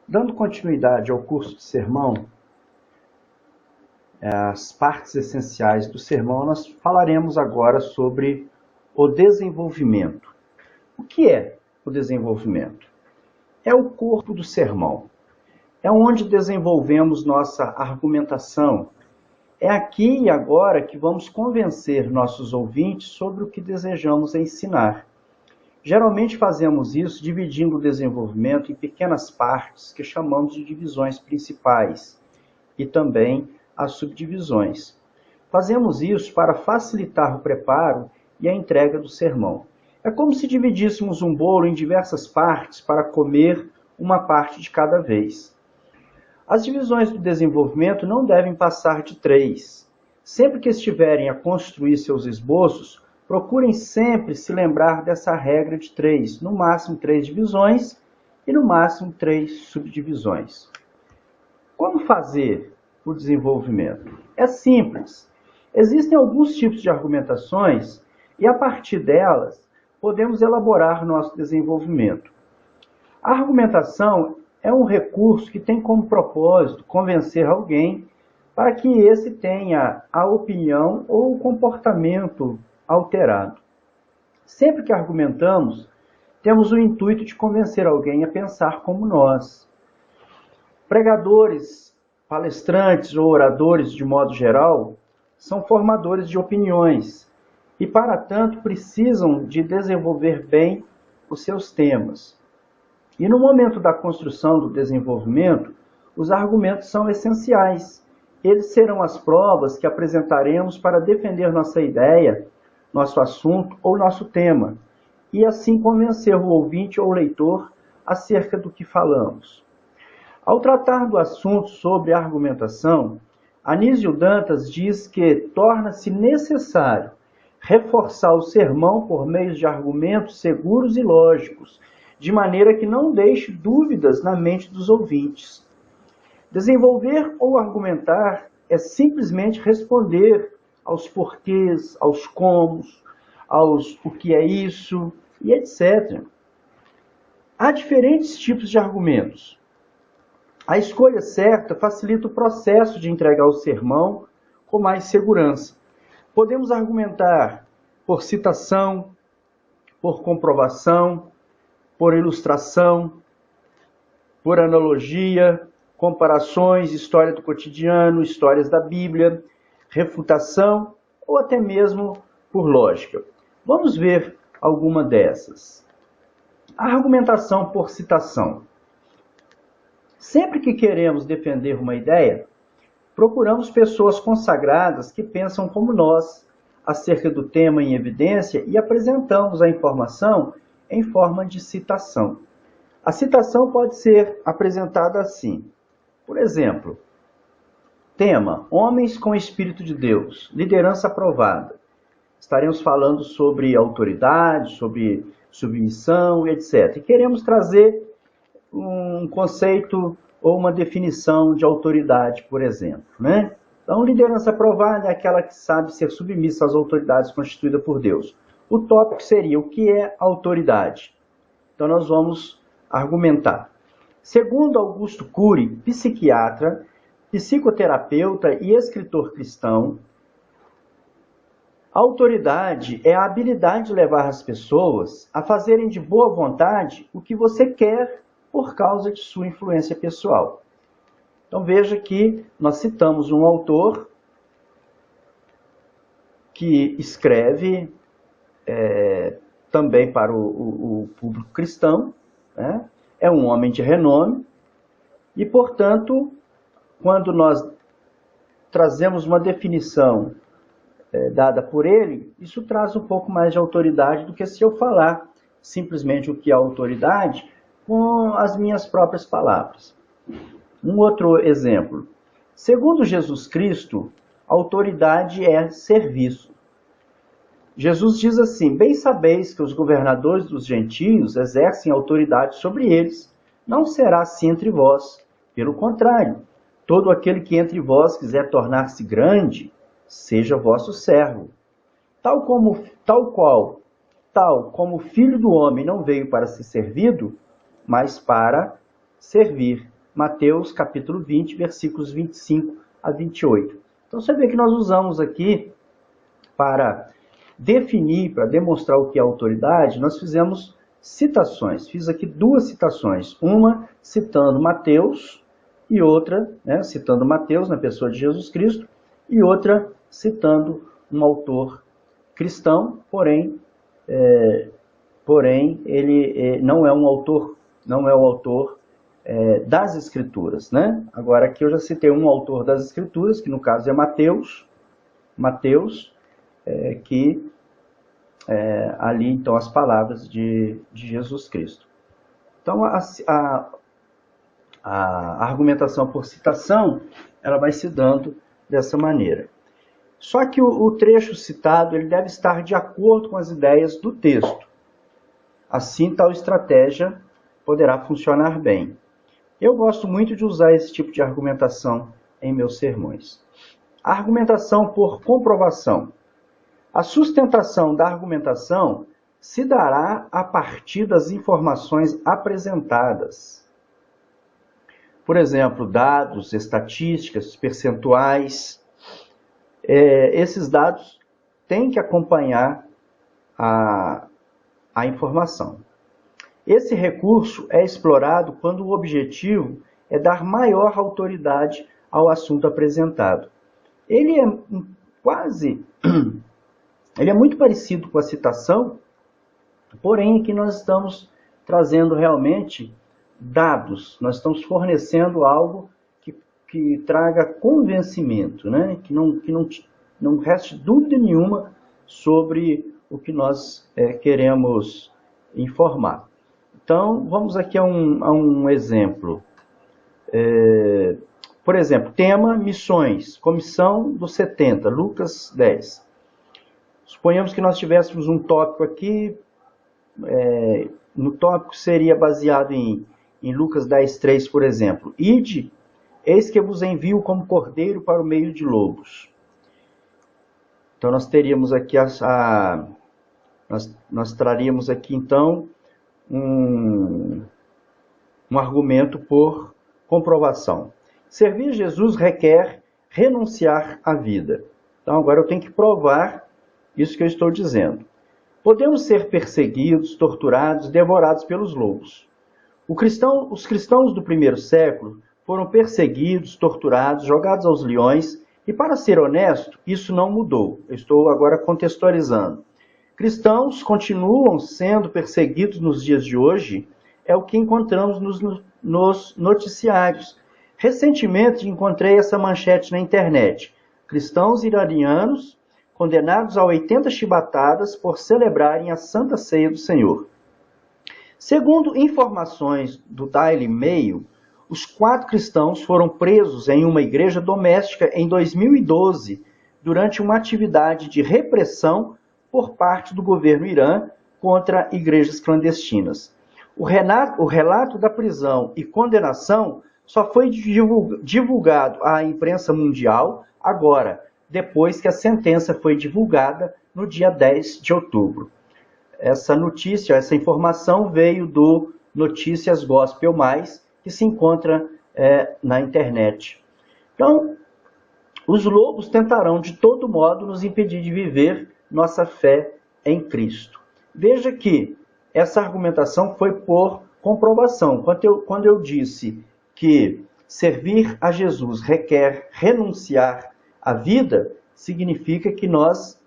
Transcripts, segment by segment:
Dando continuidade ao curso de sermão, as partes essenciais do sermão, nós falaremos agora sobre o desenvolvimento. O que é o desenvolvimento? É o corpo do sermão. É onde desenvolvemos nossa argumentação. É aqui e agora que vamos convencer nossos ouvintes sobre o que desejamos ensinar. Geralmente fazemos isso dividindo o desenvolvimento em pequenas partes que chamamos de divisões principais e também as subdivisões. Fazemos isso para facilitar o preparo e a entrega do sermão. É como se dividíssemos um bolo em diversas partes para comer uma parte de cada vez. As divisões do desenvolvimento não devem passar de 3. Sempre que estiverem a construir seus esboços, procurem sempre se lembrar dessa regra de 3, no máximo 3 divisões e no máximo 3 subdivisões. Como fazer o desenvolvimento? É simples. Existem alguns tipos de argumentações e, a partir delas, podemos elaborar nosso desenvolvimento. A argumentação é um recurso que tem como propósito convencer alguém para que esse tenha a opinião ou o comportamento alterado. Sempre que argumentamos, temos o intuito de convencer alguém a pensar como nós. Pregadores, palestrantes ou oradores, de modo geral, são formadores de opiniões e, para tanto, precisam de desenvolver bem os seus temas. E no momento da construção do desenvolvimento, os argumentos são essenciais. Eles serão as provas que apresentaremos para defender nossa ideia, nosso assunto ou nosso tema, e assim convencer o ouvinte ou leitor acerca do que falamos. Ao tratar do assunto sobre argumentação, Anísio Dantas diz que torna-se necessário reforçar o sermão por meio de argumentos seguros e lógicos, de maneira que não deixe dúvidas na mente dos ouvintes. Desenvolver ou argumentar é simplesmente responder aos porquês, aos comos, aos o que é isso e etc. Há diferentes tipos de argumentos. A escolha certa facilita o processo de entregar o sermão com mais segurança. Podemos argumentar por citação, por comprovação, por ilustração, por analogia, comparações, história do cotidiano, histórias da Bíblia, refutação ou até mesmo por lógica. Vamos ver alguma dessas. A argumentação por citação. Sempre que queremos defender uma ideia, procuramos pessoas consagradas que pensam como nós acerca do tema em evidência e apresentamos a informação em forma de citação. A citação pode ser apresentada assim. Por exemplo, tema: Homens com Espírito de Deus, liderança aprovada. Estaremos falando sobre autoridade, sobre submissão, etc. E queremos trazer um conceito ou uma definição de autoridade, por exemplo, né? Então, liderança aprovada é aquela que sabe ser submissa às autoridades constituídas por Deus. O tópico seria o que é autoridade. Então, nós vamos argumentar. Segundo Augusto Cury, psiquiatra, psicoterapeuta e escritor cristão, a autoridade é a habilidade de levar as pessoas a fazerem de boa vontade o que você quer por causa de sua influência pessoal. Então veja que nós citamos um autor que escreve também para o público cristão, né? É um homem de renome e, portanto, quando nós trazemos uma definição dada por ele, isso traz um pouco mais de autoridade do que se eu falar simplesmente o que é autoridade com as minhas próprias palavras. Um outro exemplo. Segundo Jesus Cristo, autoridade é serviço. Jesus diz assim: bem sabeis que os governadores dos gentios exercem autoridade sobre eles. Não será assim entre vós. Pelo contrário, todo aquele que entre vós quiser tornar-se grande, seja vosso servo. Tal como o Filho do Homem não veio para ser servido, mas para servir Mateus capítulo 20, versículos 25 a 28. Então você vê que nós usamos aqui para definir, para demonstrar o que é autoridade, nós fizemos citações. Fiz aqui duas citações, uma citando Mateus e outra, citando Mateus na pessoa de Jesus Cristo, e outra citando um autor cristão, porém ele não é um autor, das Escrituras, né? Agora aqui eu já citei um autor das Escrituras, que no caso é Mateus, que ali então as palavras de Jesus Cristo. Então a argumentação por citação, ela vai se dando dessa maneira. Só que o trecho citado ele deve estar de acordo com as ideias do texto. Assim, tal estratégia poderá funcionar bem. Eu gosto muito de usar esse tipo de argumentação em meus sermões. A argumentação por comprovação. A sustentação da argumentação se dará a partir das informações apresentadas. Por exemplo, dados, estatísticas, percentuais. Esses dados têm que acompanhar a informação. Esse recurso é explorado quando o objetivo é dar maior autoridade ao assunto apresentado. Ele é muito parecido com a citação, porém aqui nós estamos trazendo realmente dados, nós estamos fornecendo algo que traga convencimento, né? que não reste dúvida nenhuma sobre o que nós queremos informar. Então, vamos aqui a um exemplo. Por exemplo, tema missões, comissão dos 70, Lucas 10. Suponhamos que nós tivéssemos um tópico aqui, no tópico seria baseado em Lucas 10, 3, por exemplo. Ide, eis que vos envio como cordeiro para o meio de lobos. Então nós teríamos aqui nós traríamos aqui então um argumento por comprovação. Servir Jesus requer renunciar à vida. Então agora eu tenho que provar isso que eu estou dizendo. Podemos ser perseguidos, torturados, devorados pelos lobos. Os cristãos do primeiro século foram perseguidos, torturados, jogados aos leões, e para ser honesto, isso não mudou. Eu estou agora contextualizando. Cristãos continuam sendo perseguidos nos dias de hoje, é o que encontramos nos noticiários. Recentemente encontrei essa manchete na internet. Cristãos iranianos condenados a 80 chibatadas por celebrarem a Santa Ceia do Senhor. Segundo informações do Daily Mail, os 4 cristãos foram presos em uma igreja doméstica em 2012, durante uma atividade de repressão por parte do governo Irã contra igrejas clandestinas. O relato da prisão e condenação só foi divulgado à imprensa mundial agora, depois que a sentença foi divulgada no dia 10 de outubro. Essa notícia, essa informação veio do Notícias Gospel Mais, que se encontra na internet. Então, os lobos tentarão de todo modo nos impedir de viver nossa fé em Cristo. Veja que essa argumentação foi por comprovação. Quando eu disse que servir a Jesus requer renunciar à vida, significa que nós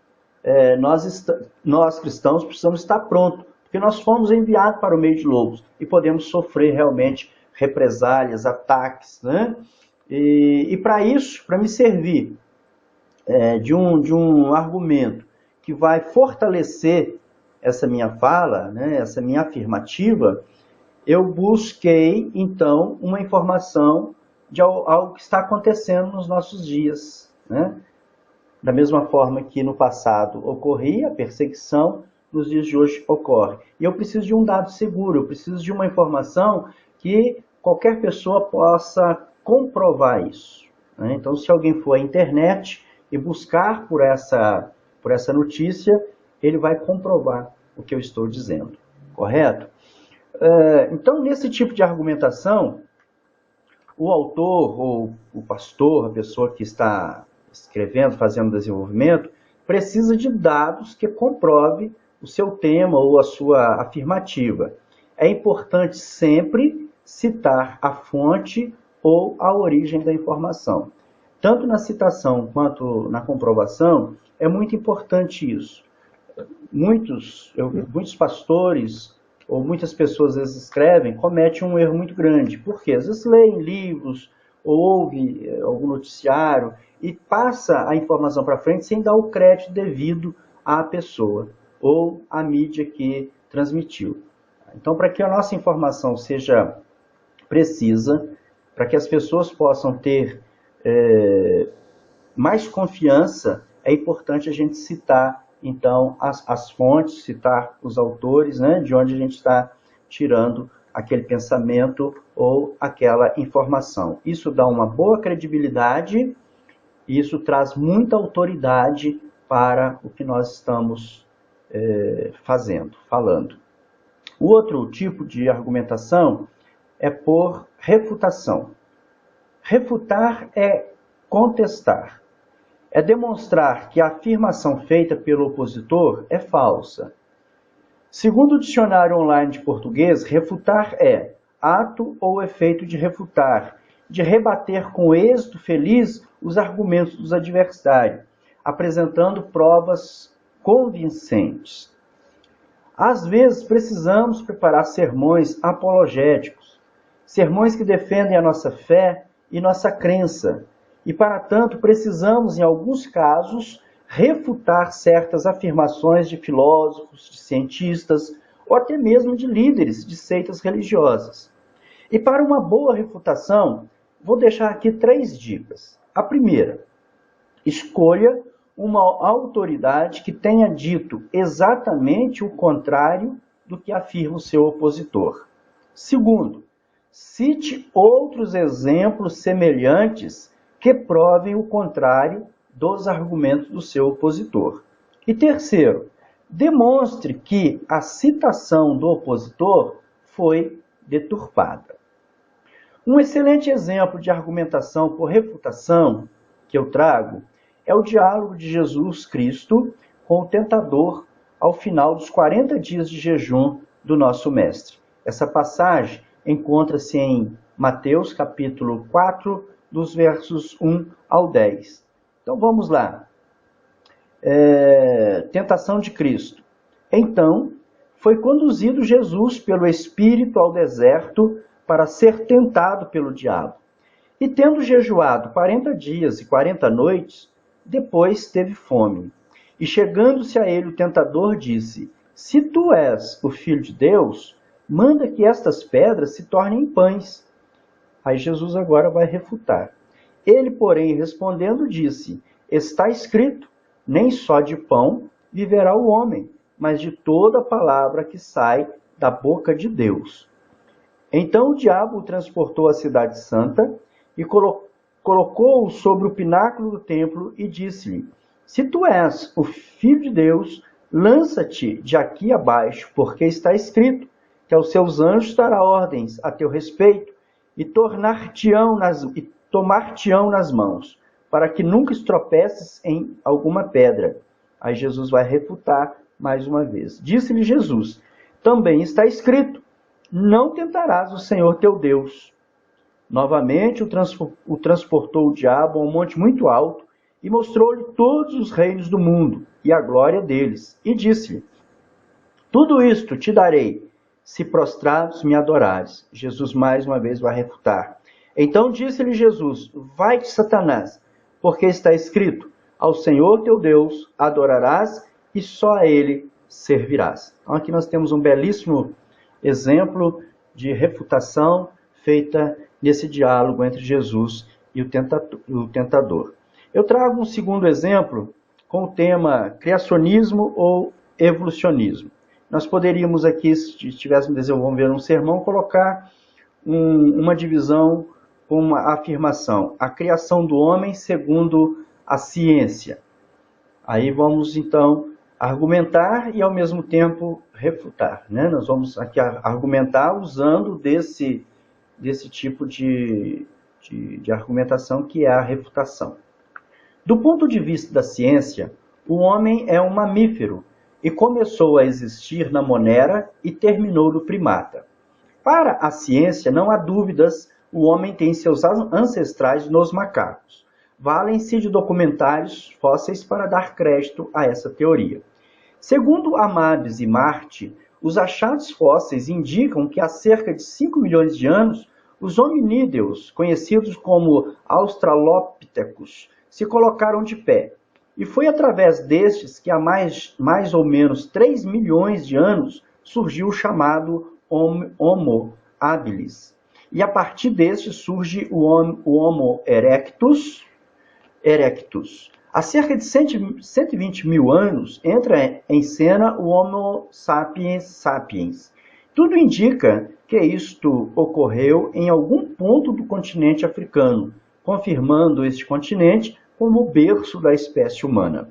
cristãos precisamos estar prontos, porque nós fomos enviados para o meio de lobos e podemos sofrer realmente represálias, ataques, né? E para isso, para me servir de um argumento que vai fortalecer essa minha fala, né, essa minha afirmativa, eu busquei, então, uma informação de algo que está acontecendo nos nossos dias, né? Da mesma forma que no passado ocorria a perseguição, nos dias de hoje ocorre. E eu preciso de um dado seguro, eu preciso de uma informação que qualquer pessoa possa comprovar isso, né? Então, se alguém for à internet e buscar por essa notícia, ele vai comprovar o que eu estou dizendo, correto? Então, nesse tipo de argumentação, o autor ou o pastor, a pessoa que está escrevendo, fazendo desenvolvimento, precisa de dados que comprove o seu tema ou a sua afirmativa. É importante sempre citar a fonte ou a origem da informação. Tanto na citação quanto na comprovação, é muito importante isso. Muitos pastores ou muitas pessoas às vezes escrevem, cometem um erro muito grande. Porque às vezes leem livros ou ouve algum noticiário e passa a informação para frente sem dar o crédito devido à pessoa ou à mídia que transmitiu. Então, para que a nossa informação seja precisa, para que as pessoas possam ter mais confiança, é importante a gente citar, então, as fontes, citar os autores, né, de onde a gente está tirando aquele pensamento ou aquela informação. Isso dá uma boa credibilidade e isso traz muita autoridade para o que nós estamos falando. O outro tipo de argumentação é por refutação. Refutar é contestar. É demonstrar que a afirmação feita pelo opositor é falsa. Segundo o dicionário online de português, refutar é ato ou efeito de refutar, de rebater com êxito feliz os argumentos dos adversários, apresentando provas convincentes. Às vezes precisamos preparar sermões apologéticos, sermões que defendem a nossa fé e nossa crença, e para tanto precisamos, em alguns casos, refutar certas afirmações de filósofos, de cientistas, ou até mesmo de líderes de seitas religiosas. E para uma boa refutação, vou deixar aqui 3 dicas. A primeira, escolha uma autoridade que tenha dito exatamente o contrário do que afirma o seu opositor. Segundo, cite outros exemplos semelhantes que provem o contrário dos argumentos do seu opositor. E terceiro, demonstre que a citação do opositor foi deturpada. Um excelente exemplo de argumentação por refutação que eu trago é o diálogo de Jesus Cristo com o tentador ao final dos 40 dias de jejum do nosso Mestre. Essa passagem encontra-se em Mateus capítulo 4, dos versos 1 ao 10. Então vamos lá. Tentação de Cristo. Então, foi conduzido Jesus pelo Espírito ao deserto para ser tentado pelo diabo. E tendo jejuado 40 dias e 40 noites, depois teve fome. E chegando-se a ele o tentador disse: Se tu és o Filho de Deus, manda que estas pedras se tornem pães. Aí Jesus agora vai refutar. Ele, porém, respondendo, disse: Está escrito, nem só de pão viverá o homem, mas de toda palavra que sai da boca de Deus. Então o diabo o transportou à cidade santa e colocou-o sobre o pináculo do templo e disse-lhe: Se tu és o Filho de Deus, lança-te de aqui abaixo, porque está escrito que aos seus anjos dará ordens a teu respeito e tomar-te-ão nas mãos, para que nunca estropeces em alguma pedra. Aí Jesus vai refutar mais uma vez. Disse-lhe Jesus: Também está escrito, não tentarás o Senhor teu Deus. Novamente o transportou o diabo a um monte muito alto e mostrou-lhe todos os reinos do mundo e a glória deles. E disse-lhe: Tudo isto te darei, se prostrados me adorares. Jesus mais uma vez vai refutar. Então disse-lhe Jesus: Vai-te, Satanás, porque está escrito: Ao Senhor teu Deus adorarás e só a ele servirás. Então aqui nós temos um belíssimo exemplo de refutação feita nesse diálogo entre Jesus e o tentador. Eu trago um segundo exemplo com o tema criacionismo ou evolucionismo. Nós poderíamos aqui, se estivéssemos desenvolvendo um sermão, colocar uma divisão com uma afirmação: a criação do homem segundo a ciência. Aí vamos então argumentar e ao mesmo tempo refutar, né? Nós vamos aqui argumentar usando desse tipo de de argumentação, que é a refutação. Do ponto de vista da ciência, o homem é um mamífero e começou a existir na monera e terminou no primata. Para a ciência, não há dúvidas, o homem tem seus ancestrais nos macacos. Valem-se de documentários fósseis para dar crédito a essa teoria. Segundo Amades e Marte, os achados fósseis indicam que há cerca de 5 milhões de anos, os hominídeos, conhecidos como Australopithecus, se colocaram de pé. E foi através destes que há mais ou menos 3 milhões de anos surgiu o chamado Homo habilis. E a partir deste surge o Homo erectus. Há cerca de 120 mil anos entra em cena o Homo sapiens sapiens. Tudo indica que isto ocorreu em algum ponto do continente africano, confirmando este continente como o berço da espécie humana.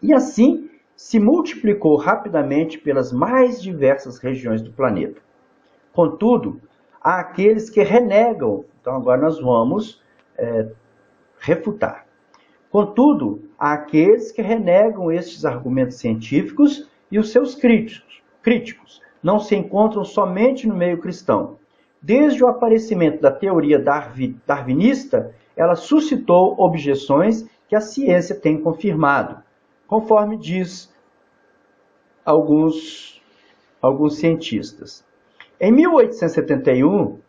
E assim se multiplicou rapidamente pelas mais diversas regiões do planeta. Contudo, há aqueles que renegam, então agora nós vamos refutar. Contudo, há aqueles que renegam estes argumentos científicos e os seus críticos não se encontram somente no meio cristão. Desde o aparecimento da teoria darwinista, ela suscitou objeções que a ciência tem confirmado, conforme diz alguns cientistas. Em 1871,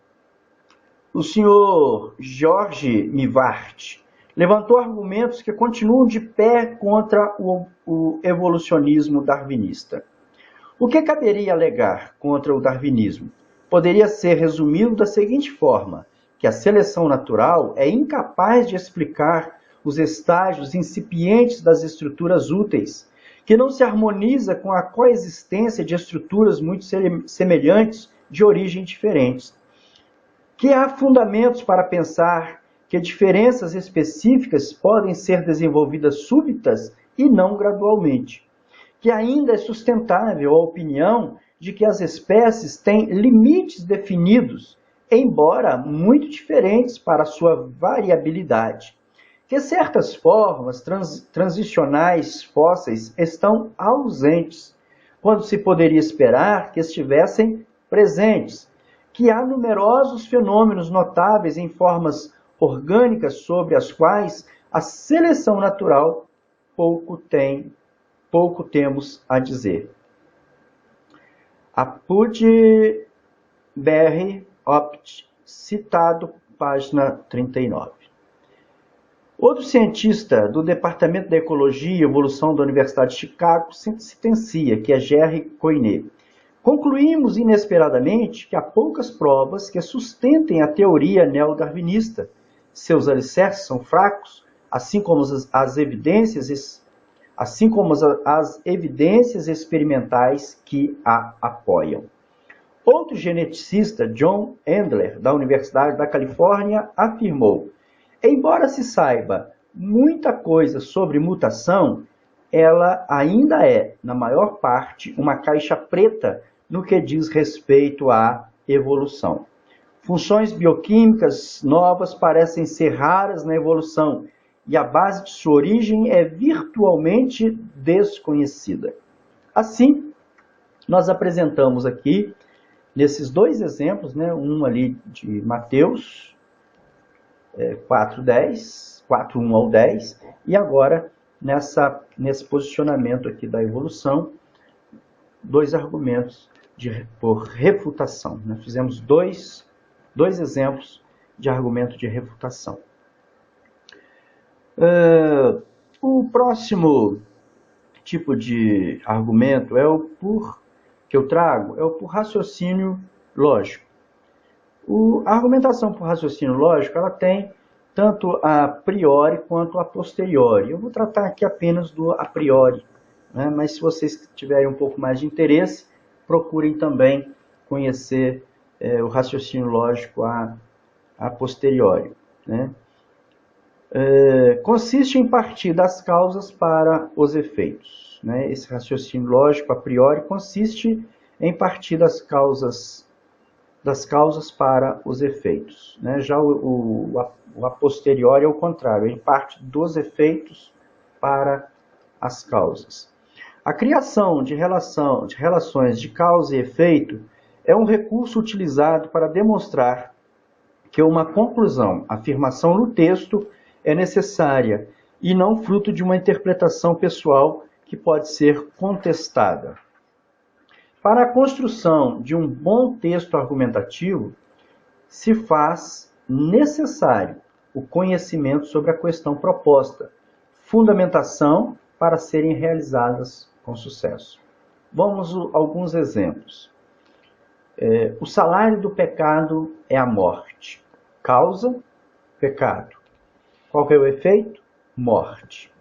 o senhor George Mivart levantou argumentos que continuam de pé contra o evolucionismo darwinista. O que caberia alegar contra o darwinismo? Poderia ser resumido da seguinte forma, que a seleção natural é incapaz de explicar os estágios incipientes das estruturas úteis, que não se harmoniza com a coexistência de estruturas muito semelhantes de origem diferentes. Que há fundamentos para pensar que diferenças específicas podem ser desenvolvidas súbitas e não gradualmente. Que ainda é sustentável a opinião de que as espécies têm limites definidos, embora muito diferentes para sua variabilidade. Que certas formas transicionais fósseis estão ausentes, quando se poderia esperar que estivessem presentes. Que há numerosos fenômenos notáveis em formas orgânicas sobre as quais a seleção natural pouco temos a dizer. Apud Berry Opt, citado, página 39. Outro cientista do Departamento da Ecologia e Evolução da Universidade de Chicago sentencia, que é Jerry Coyne. Concluímos inesperadamente que há poucas provas que sustentem a teoria neodarwinista. Seus alicerces são fracos, assim como as evidências experimentais que a apoiam. Outro geneticista, John Endler, da Universidade da Califórnia, afirmou: embora se saiba muita coisa sobre mutação, ela ainda é, na maior parte, uma caixa preta no que diz respeito à evolução. Funções bioquímicas novas parecem ser raras na evolução e a base de sua origem é virtualmente desconhecida. Assim, nós apresentamos aqui, nesses dois exemplos, um ali de Mateus 4:10, 4:1 ao 10, e agora nesse posicionamento aqui da evolução, dois argumentos por refutação. Nós fizemos dois exemplos de argumento de refutação. O próximo tipo de argumento que eu trago é o por raciocínio lógico. A argumentação por raciocínio lógico, ela tem tanto a priori quanto a posteriori. Eu vou tratar aqui apenas do a priori, mas se vocês tiverem um pouco mais de interesse, procurem também conhecer o raciocínio lógico a posteriori. Consiste em partir das causas para os efeitos. Esse raciocínio lógico a priori consiste em partir das causas das causas para os efeitos, né? Já o a posteriori é o contrário, ele parte dos efeitos para as causas. A criação de relações de causa e efeito é um recurso utilizado para demonstrar que uma conclusão, afirmação no texto, é necessária e não fruto de uma interpretação pessoal que pode ser contestada. Para a construção de um bom texto argumentativo, se faz necessário o conhecimento sobre a questão proposta, fundamentação para serem realizadas com sucesso. Vamos a alguns exemplos. O salário do pecado é a morte. Causa, pecado. Qual que é o efeito? Morte.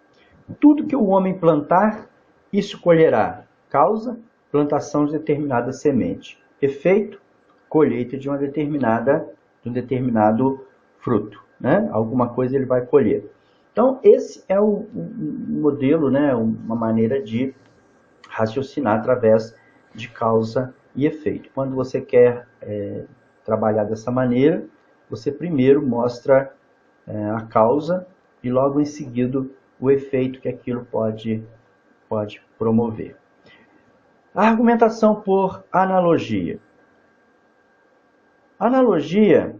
Tudo que o homem plantar, isso colherá. Causa, plantação de determinada semente. Efeito, colheita de um determinado fruto, né? Alguma coisa ele vai colher. Então, esse é o modelo, né? Uma maneira de raciocinar através de causa e efeito. Quando você quer trabalhar dessa maneira, você primeiro mostra a causa e logo em seguida o efeito que aquilo pode promover. A argumentação por analogia. Analogia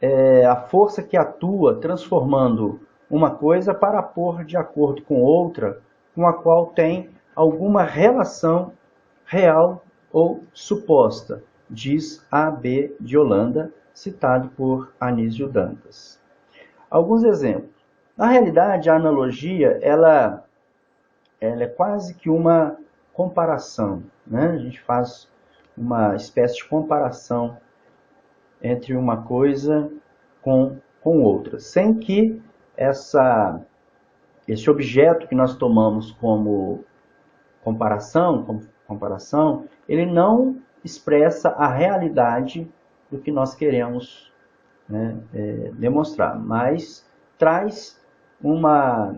é a força que atua transformando uma coisa para pôr de acordo com outra, com a qual tem alguma relação real ou suposta, diz A.B. de Holanda, citado por Anísio Dantas. Alguns exemplos. Na realidade, a analogia ela é quase que uma comparação, né? A gente faz uma espécie de comparação entre uma coisa com outra, sem que esse objeto que nós tomamos como comparação, ele não expressa a realidade do que nós queremos, né, demonstrar, mas traz uma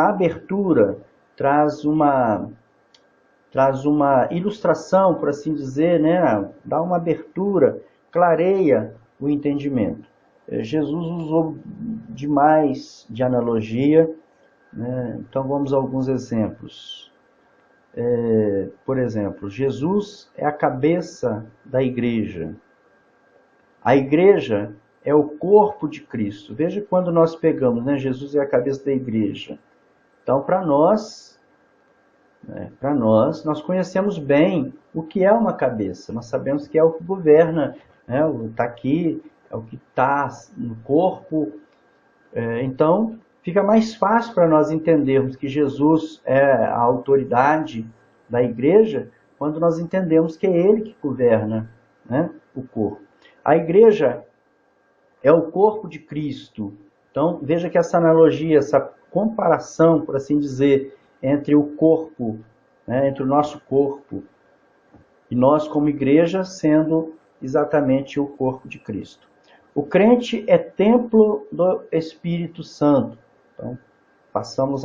abertura, traz uma ilustração, por assim dizer, né, dá uma abertura, clareia o entendimento. Jesus usou demais de analogia, né? Então vamos a alguns exemplos. Por exemplo, Jesus é a cabeça da igreja. A igreja é o corpo de Cristo. Veja quando nós pegamos, né? Jesus é a cabeça da igreja. Então, para nós, nós conhecemos bem o que é uma cabeça. Nós sabemos que é o que governa, né? Está aqui, é o que está no corpo. Então, fica mais fácil para nós entendermos que Jesus é a autoridade da igreja quando nós entendemos que é Ele que governa, né, o corpo. A igreja é o corpo de Cristo. Então, veja que essa analogia, essa comparação, por assim dizer, entre o corpo, né, entre o nosso corpo e nós como igreja sendo exatamente o corpo de Cristo. O crente é templo do Espírito Santo. Então, passamos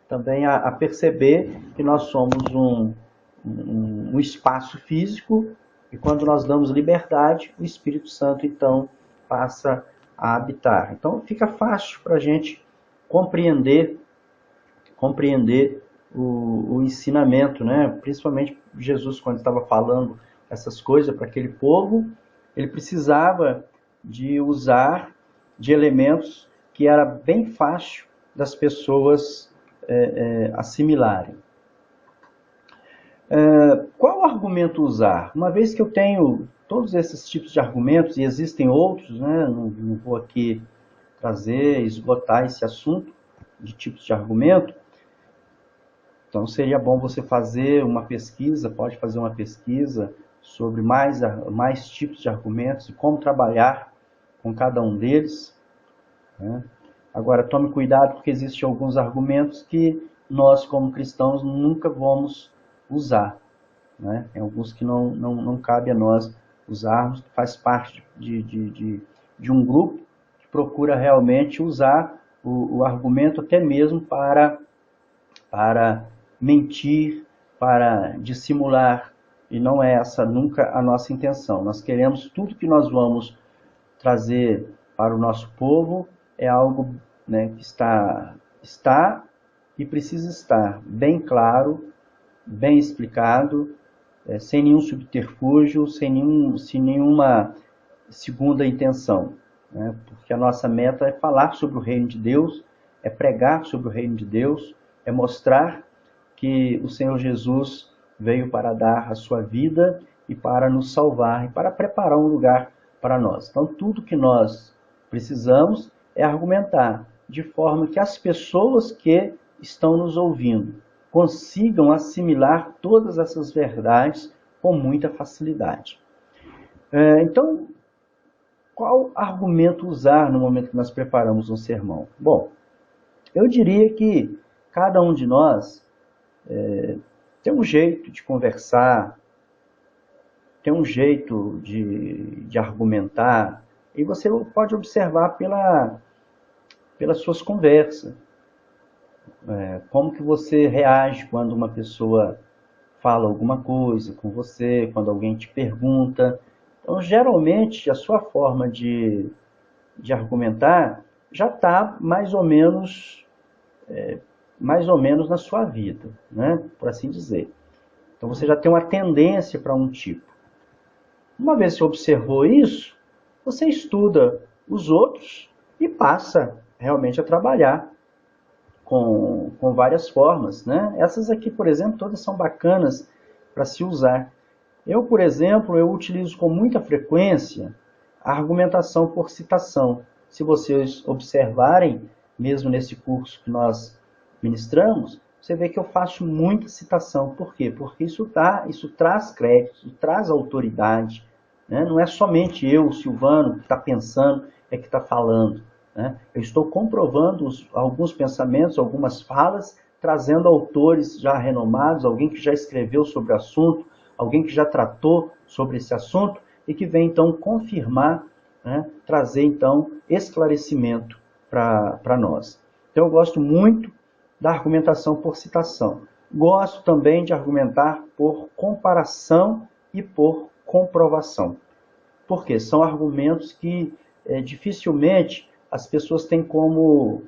também a perceber que nós somos um espaço físico e quando nós damos liberdade, o Espírito Santo, então, passa a habitar. Então, fica fácil para a gente compreender o ensinamento, né? Principalmente Jesus, quando estava falando essas coisas para aquele povo, ele precisava de usar de elementos que era bem fácil das pessoas assimilarem. Qual argumento usar? Uma vez que eu tenho todos esses tipos de argumentos, e existem outros, né? Não vou aqui esgotar esse assunto de tipos de argumento, então seria bom você fazer uma pesquisa, pode fazer uma pesquisa sobre mais tipos de argumentos e como trabalhar com cada um deles, né? Agora, tome cuidado porque existem alguns argumentos que nós, como cristãos, nunca vamos usar, né? Tem alguns que não cabe a nós usarmos, faz parte de um grupo que procura realmente usar o argumento até mesmo para mentir, para dissimular E não é essa nunca a nossa intenção. Nós queremos tudo que nós vamos trazer para o nosso povo é algo, né, que está e precisa estar bem claro, bem explicado, sem nenhum subterfúgio, sem nenhuma segunda intenção, né? Porque a nossa meta é falar sobre o reino de Deus, é pregar sobre o reino de Deus, é mostrar que o Senhor Jesus veio para dar a sua vida e para nos salvar e para preparar um lugar para nós. Então, tudo que nós precisamos é argumentar de forma que as pessoas que estão nos ouvindo consigam assimilar todas essas verdades com muita facilidade. Então, qual argumento usar no momento que nós preparamos um sermão? Bom, eu diria que cada um de nós tem um jeito de conversar, tem um jeito de argumentar, e você pode observar pelas suas conversas. Como que você reage quando uma pessoa fala alguma coisa com você, quando alguém te pergunta. Então, geralmente, a sua forma de argumentar já está mais ou menos na sua vida, né? Por assim dizer. Então, você já tem uma tendência para um tipo. Uma vez que você observou isso, você estuda os outros e passa realmente a trabalhar com várias formas, né? Essas aqui, por exemplo, todas são bacanas para se usar. Eu, por exemplo, eu utilizo com muita frequência a argumentação por citação. Se vocês observarem, mesmo nesse curso que nós ministramos, você vê que eu faço muita citação. Por quê? Porque isso traz crédito, isso traz autoridade, né? Não é somente eu, Silvano, que está pensando, que está falando. Eu estou comprovando alguns pensamentos, algumas falas, trazendo autores já renomados, alguém que já escreveu sobre o assunto, alguém que já tratou sobre esse assunto e que vem então confirmar, né, trazer então esclarecimento para nós. Então eu gosto muito da argumentação por citação. Gosto também de argumentar por comparação e por comprovação. Porque são argumentos que dificilmente as pessoas têm como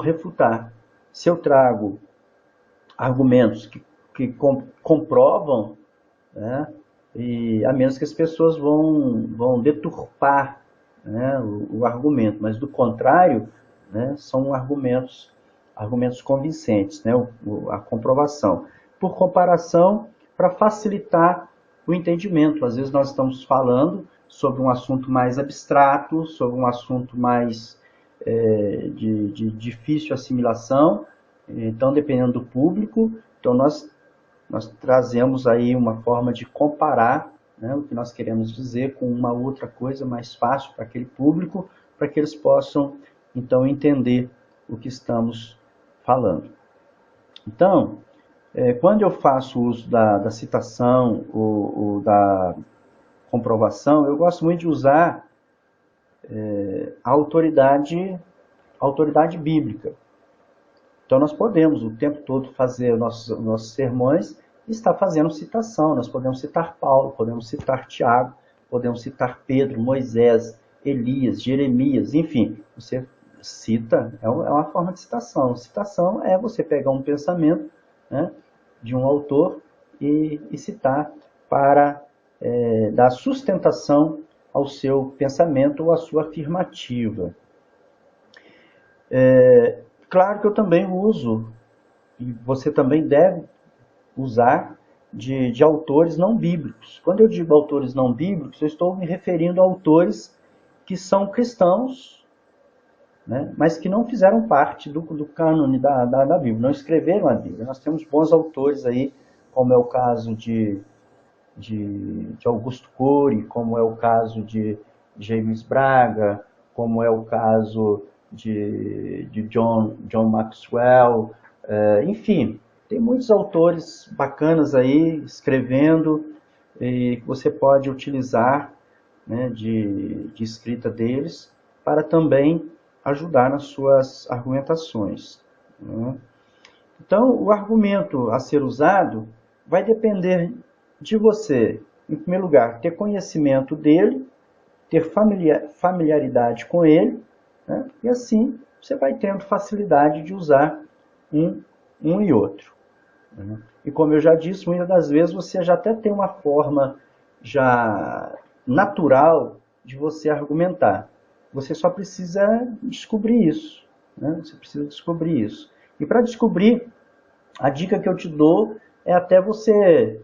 refutar. Se eu trago argumentos que comprovam, né, e a menos que as pessoas vão deturpar, né, o argumento, mas do contrário, né, são argumentos convincentes, né, a comprovação. Por comparação, para facilitar o entendimento. Às vezes nós estamos falando sobre um assunto mais abstrato, sobre um assunto mais de difícil assimilação. Então, dependendo do público, então nós trazemos aí uma forma de comparar, né, o que nós queremos dizer com uma outra coisa mais fácil para aquele público, para que eles possam, então, entender o que estamos falando. Então, quando eu faço uso da citação ou da comprovação, eu gosto muito de usar a autoridade bíblica. Então nós podemos o tempo todo fazer nossos sermões e estar fazendo citação. Nós podemos citar Paulo, podemos citar Tiago, podemos citar Pedro, Moisés, Elias, Jeremias, enfim. Você cita, é uma forma de citação. Citação é você pegar um pensamento, né, de um autor e citar para dar sustentação ao seu pensamento ou à sua afirmativa. Claro que eu também uso, e você também deve usar, de autores não bíblicos. Quando eu digo autores não bíblicos, eu estou me referindo a autores que são cristãos, né, mas que não fizeram parte do cânone da Bíblia, não escreveram a Bíblia. Nós temos bons autores aí, como é o caso de Augusto Cury, como é o caso de James Braga, como é o caso de John Maxwell, enfim, tem muitos autores bacanas aí escrevendo e que você pode utilizar, né, de escrita deles para também ajudar nas suas argumentações, né? Então, o argumento a ser usado vai depender de você, em primeiro lugar, ter conhecimento dele, ter familiaridade com ele, né? E assim você vai tendo facilidade de usar um e outro. Né? E como eu já disse, muitas das vezes você já até tem uma forma já natural de você argumentar. Você só precisa descobrir isso. Né? Você precisa descobrir isso. E para descobrir, a dica que eu te dou é até você,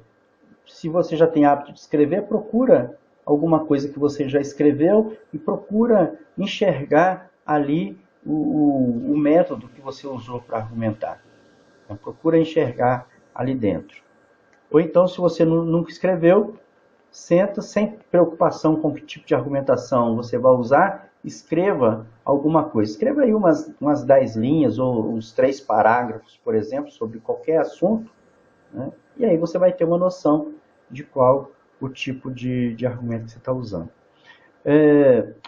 se você já tem hábito de escrever, procura alguma coisa que você já escreveu e procura enxergar ali o método que você usou para argumentar. Então, procura enxergar ali dentro. Ou então, se você nunca escreveu, senta sem preocupação com que tipo de argumentação você vai usar, escreva alguma coisa. Escreva aí umas 10 linhas ou uns 3 parágrafos, por exemplo, sobre qualquer assunto, né? E aí você vai ter uma noção de qual o tipo de argumento que você está usando.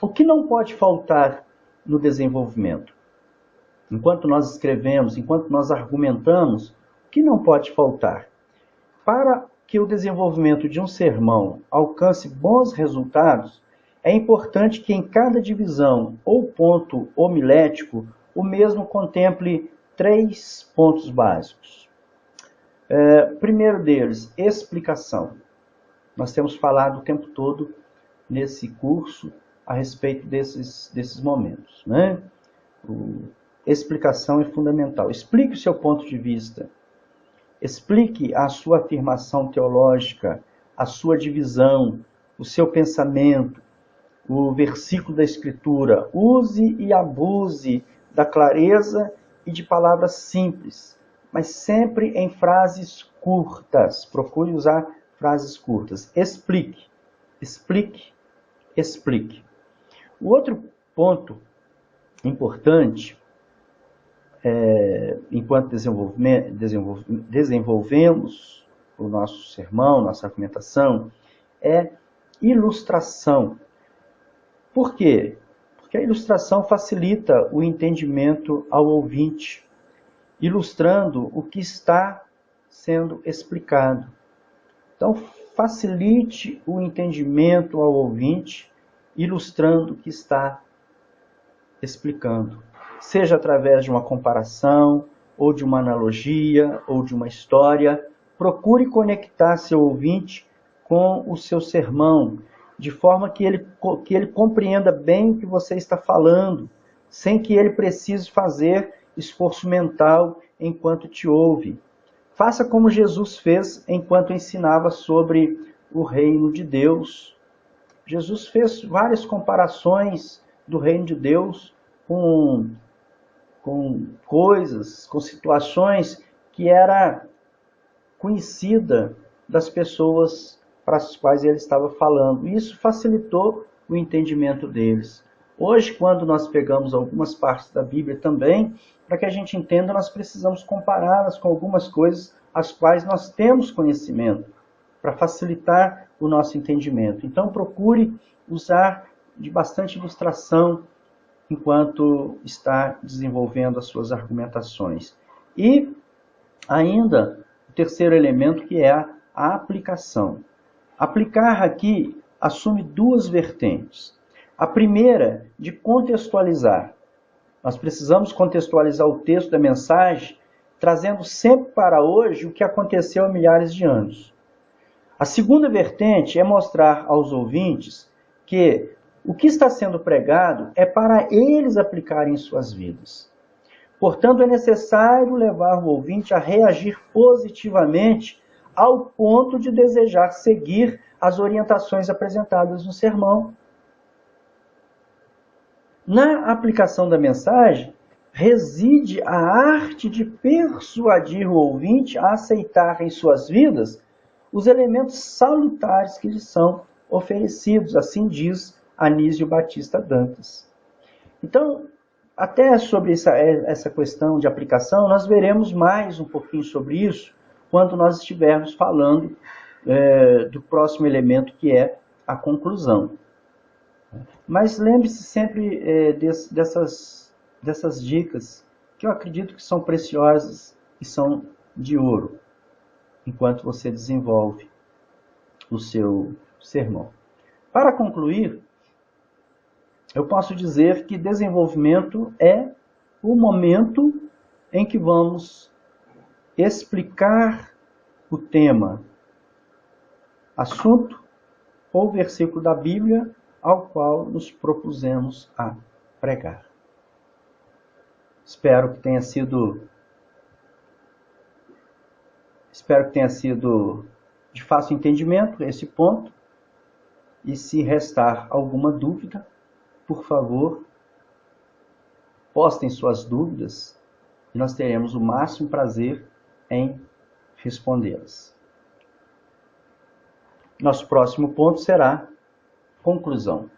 O que não pode faltar no desenvolvimento? Enquanto nós escrevemos, enquanto nós argumentamos, o que não pode faltar? Para que o desenvolvimento de um sermão alcance bons resultados, é importante que em cada divisão ou ponto homilético, o mesmo contemple 3 pontos básicos. Primeiro deles, explicação. Nós temos falado o tempo todo nesse curso a respeito desses momentos, né? Explicação é fundamental. Explique o seu ponto de vista. Explique a sua afirmação teológica, a sua divisão, o seu pensamento, o versículo da Escritura. Use e abuse da clareza e de palavras simples, mas sempre em frases curtas. Procure usar frases curtas. Explique, explique, explique. O outro ponto importante, enquanto desenvolvemos o nosso sermão, nossa argumentação, é ilustração. Por quê? Porque a ilustração facilita o entendimento ao ouvinte, ilustrando o que está sendo explicado. Então, facilite o entendimento ao ouvinte, ilustrando o que está explicando. Seja através de uma comparação, ou de uma analogia, ou de uma história. Procure conectar seu ouvinte com o seu sermão, de forma que ele compreenda bem o que você está falando, sem que ele precise fazer esforço mental enquanto te ouve. Faça como Jesus fez enquanto ensinava sobre o reino de Deus. Jesus fez várias comparações do reino de Deus com coisas, com situações que era conhecida das pessoas para as quais ele estava falando. E isso facilitou o entendimento deles. Hoje, quando nós pegamos algumas partes da Bíblia também, para que a gente entenda, nós precisamos compará-las com algumas coisas as quais nós temos conhecimento, para facilitar o nosso entendimento. Então, procure usar de bastante ilustração enquanto está desenvolvendo as suas argumentações. E ainda o terceiro elemento, que é a aplicação. Aplicar aqui assume duas vertentes. A primeira, de contextualizar. Nós precisamos contextualizar o texto da mensagem, trazendo sempre para hoje o que aconteceu há milhares de anos. A segunda vertente é mostrar aos ouvintes que o que está sendo pregado é para eles aplicarem em suas vidas. Portanto, é necessário levar o ouvinte a reagir positivamente ao ponto de desejar seguir as orientações apresentadas no sermão. Na aplicação da mensagem, reside a arte de persuadir o ouvinte a aceitar em suas vidas os elementos salutares que lhes são oferecidos, assim diz Anísio Batista Dantas. Então, até sobre essa questão de aplicação, nós veremos mais um pouquinho sobre isso quando nós estivermos falando do próximo elemento, que é a conclusão. Mas lembre-se sempre dessas dicas, que eu acredito que são preciosas e são de ouro, enquanto você desenvolve o seu sermão. Para concluir, eu posso dizer que desenvolvimento é o momento em que vamos explicar o tema, assunto ou versículo da Bíblia ao qual nos propusemos a pregar. Espero que tenha sido de fácil entendimento esse ponto. E se restar alguma dúvida, por favor, postem suas dúvidas e nós teremos o máximo prazer em respondê-las. Nosso próximo ponto será conclusão.